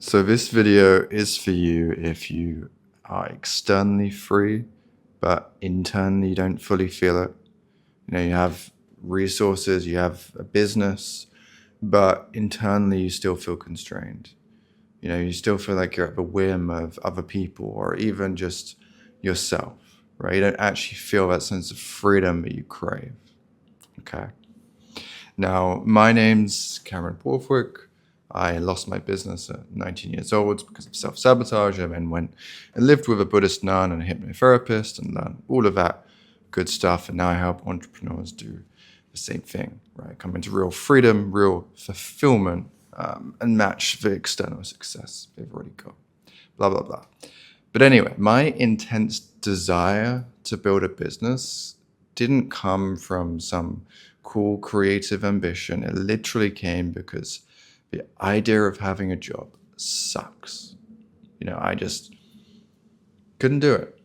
So this video is for you if you are externally free, but internally you don't fully feel it. You have resources, you have a business, but internally you still feel constrained. You still feel like you're at the whim of other people or even just yourself, right? You don't actually feel that sense of freedom that you crave, okay? Now, my name's Cameron Borthwick. I lost my business at 19 years old because of self-sabotage. I then went and lived with a Buddhist nun and a hypnotherapist and learned all of that good stuff. And now I help entrepreneurs do the same thing, right? Come into real freedom, real fulfillment, and match the external success they've already got. Blah, blah, blah. But anyway, my intense desire to build a business didn't come from some cool creative ambition. It literally came because the idea of having a job sucks. I just couldn't do it.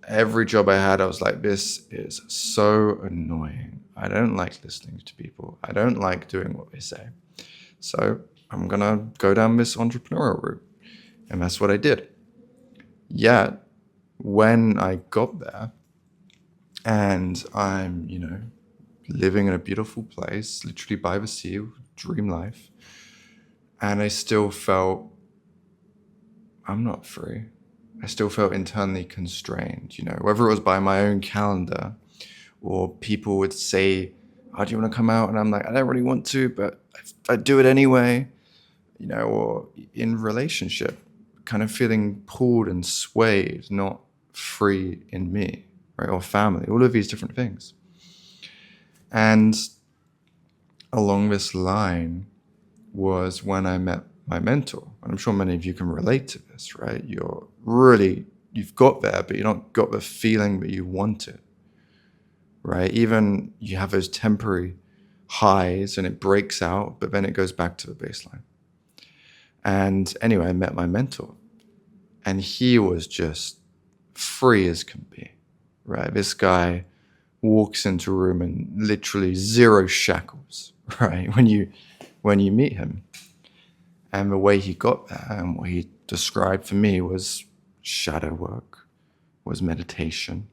Every job I had, I was like, this is so annoying. I don't like listening to people. I don't like doing what they say. So I'm going to go down this entrepreneurial route. And that's what I did. Yet, when I got there and I'm, living in a beautiful place, literally by the sea, dream life, and I still felt I'm not free. I still felt internally constrained, whether it was by my own calendar or people would say, oh, do you want to come out? And I'm like, I don't really want to, but I do it anyway, or in relationship, kind of feeling pulled and swayed, not free in me, right? Or family, all of these different things. And along this line was when I met my mentor. And I'm sure many of you can relate to this, right? You've got there, but you don't got the feeling that you want it, right? Even you have those temporary highs and it breaks out, but then it goes back to the baseline. And anyway, I met my mentor and he was just free as can be, right? This guy walks into a room and literally zero shackles, right? When you meet him. And the way he got there and what he described for me was shadow work, was meditation,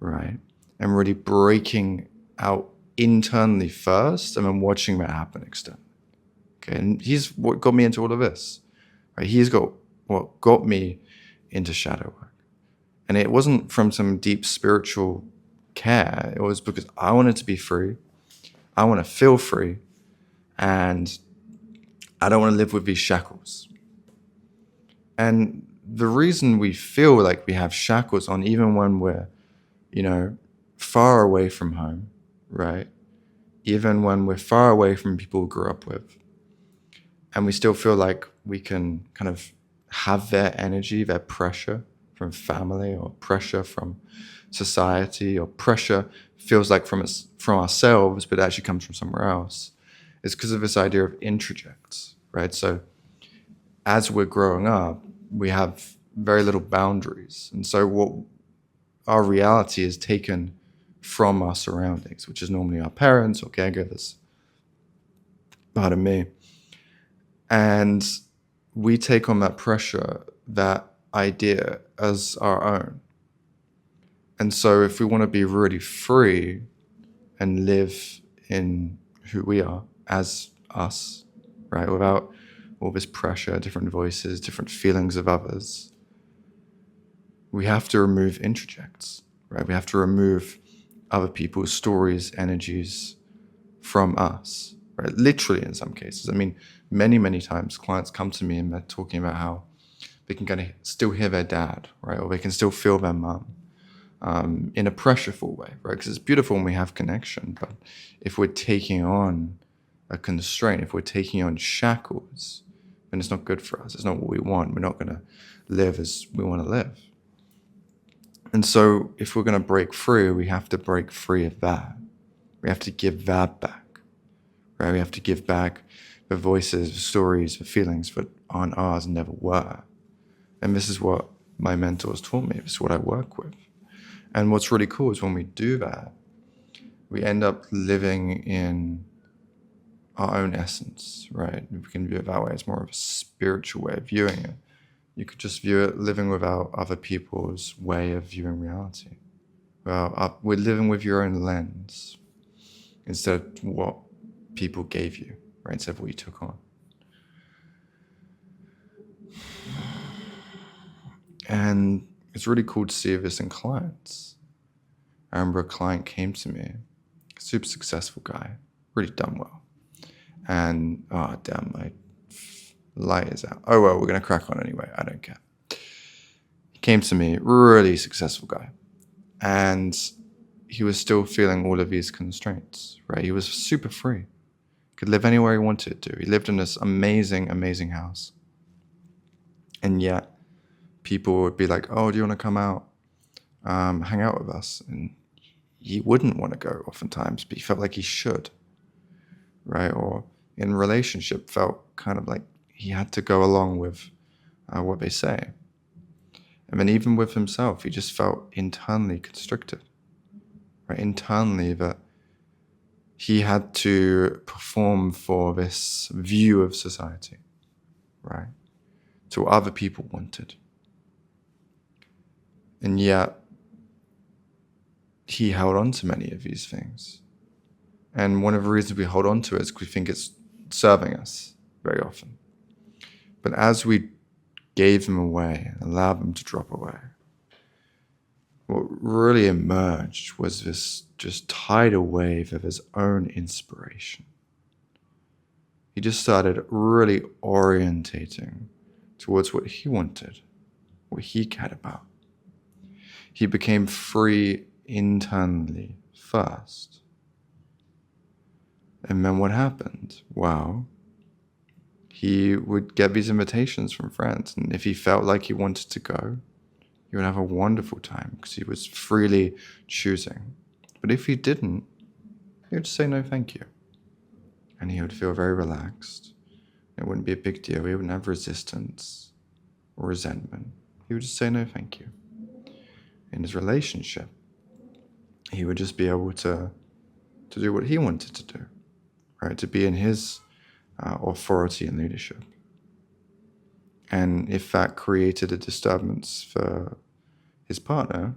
right? And really breaking out internally first and then watching that happen externally. Okay, and he's what got me into all of this, right? He's got what got me into shadow work. And it wasn't from some deep spiritual care. It was because I wanted to be free. I want to feel free. And I don't want to live with these shackles. And the reason we feel like we have shackles on, even when we're, far away from home, right? Even when we're far away from people we grew up with, and we still feel like we can kind of have their energy, their pressure from family or pressure from society or pressure feels like from ourselves, but it actually comes from somewhere else. It's because of this idea of introjects, right? So as we're growing up, we have very little boundaries. And so what our reality is taken from our surroundings, which is normally our parents or caregivers, pardon me. And we take on that pressure, that idea as our own. And so if we want to be really free and live in who we are as us, right? Without all this pressure, different voices, different feelings of others, we have to remove introjects, right? We have to remove other people's stories, energies from us, right? Literally in some cases. I mean, many, many times clients come to me and they're talking about how they can kind of still hear their dad, right? Or they can still feel their mum. In a pressureful way, right? Because it's beautiful when we have connection, but if we're taking on a constraint, if we're taking on shackles, then it's not good for us. It's not what we want. We're not going to live as we want to live. And so if we're going to break free, we have to break free of that. We have to give that back, right? We have to give back the voices, the stories, the feelings that aren't ours and never were. And this is what my mentors taught me. This is what I work with. And what's really cool is when we do that, we end up living in our own essence, right? We can view it that way. It's more of a spiritual way of viewing it. You could just view it living without other people's way of viewing reality. Well, we're living with your own lens instead of what people gave you, right? Instead of what you took on. And it's really cool to see this in clients. I remember a client came to me, super successful guy, really done well. And, oh, damn, my light is out. Oh, well, we're going to crack on anyway. I don't care. He came to me, really successful guy. And he was still feeling all of these constraints, right? He was super free. Could live anywhere he wanted to. He lived in this amazing, amazing house. And yet, people would be like, oh, do you want to come out, hang out with us? And he wouldn't want to go oftentimes, but he felt like he should, right? Or in relationship, felt kind of like he had to go along with what they say. And then even with himself, he just felt internally constricted, right? Internally that he had to perform for this view of society, right? To what other people wanted. And yet, he held on to many of these things. And one of the reasons we hold on to it is because we think it's serving us very often. But as we gave them away and allowed them to drop away, what really emerged was this just tidal wave of his own inspiration. He just started really orientating towards what he wanted, what he cared about. He became free internally first. And then what happened? Well, he would get these invitations from friends. And if he felt like he wanted to go, he would have a wonderful time because he was freely choosing. But if he didn't, he would say no thank you. And he would feel very relaxed. It wouldn't be a big deal. He wouldn't have resistance or resentment. He would just say no thank you. In his relationship, he would just be able to do what he wanted to do, right? To be in his authority and leadership. And if that created a disturbance for his partner,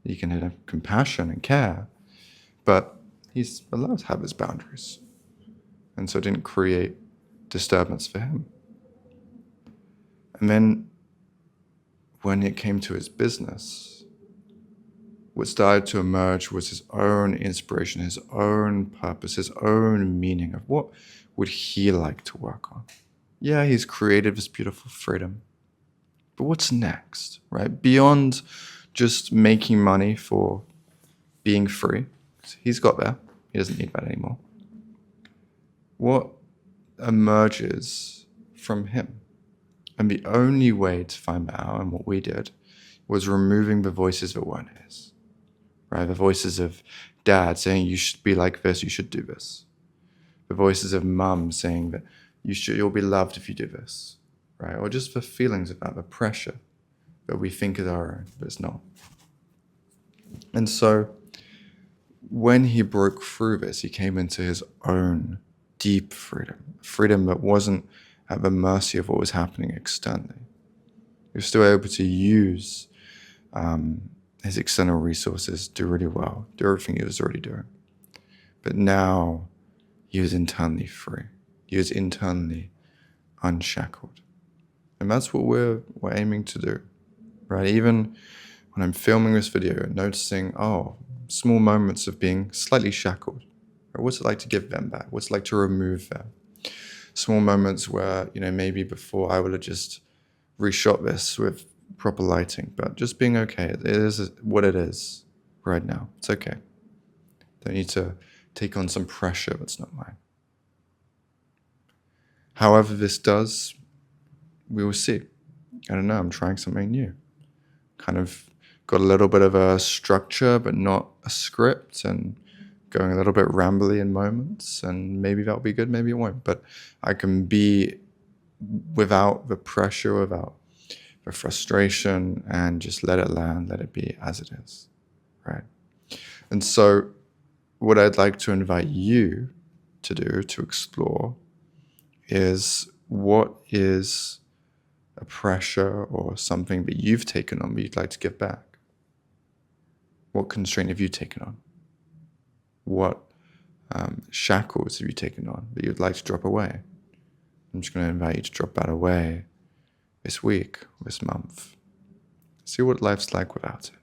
he can have compassion and care, but he's allowed to have his boundaries. And so it didn't create disturbance for him. And then when it came to his business, what started to emerge was his own inspiration, his own purpose, his own meaning of what would he like to work on. Yeah, he's created this beautiful freedom, but what's next, right? Beyond just making money for being free, he's got there. He doesn't need that anymore. What emerges from him? And the only way to find that out, and what we did, was removing the voices that weren't his. Right? The voices of dad saying, you should be like this, you should do this. The voices of mum saying that you'll be loved if you do this. Right? Or just the feelings of that, the pressure that we think is our own, but it's not. And so when he broke through this, he came into his own deep freedom that wasn't at the mercy of what was happening externally. He was still able to use his external resources, do really well, do everything he was already doing. But now he was internally free. He was internally unshackled. And that's what we're aiming to do, right? Even when I'm filming this video, noticing, small moments of being slightly shackled. Right? What's it like to give them back? What's it like to remove them? Small moments where, maybe before I would have just reshot this with proper lighting, but just being okay. It is what it is right now. It's okay. Don't need to take on some pressure that's not mine. However this does, we will see. I don't know, I'm trying something new. Kind of got a little bit of a structure, but not a script, and going a little bit rambly in moments, and maybe that'll be good, maybe it won't. But I can be without the pressure, without the frustration, and just let it land, let it be as it is, right? And so what I'd like to invite you to do, to explore, is what is a pressure or something that you've taken on but you'd like to give back? What constraint have you taken on? What shackles have you taken on that you'd like to drop away? I'm just going to invite you to drop that away this week, this month. See what life's like without it.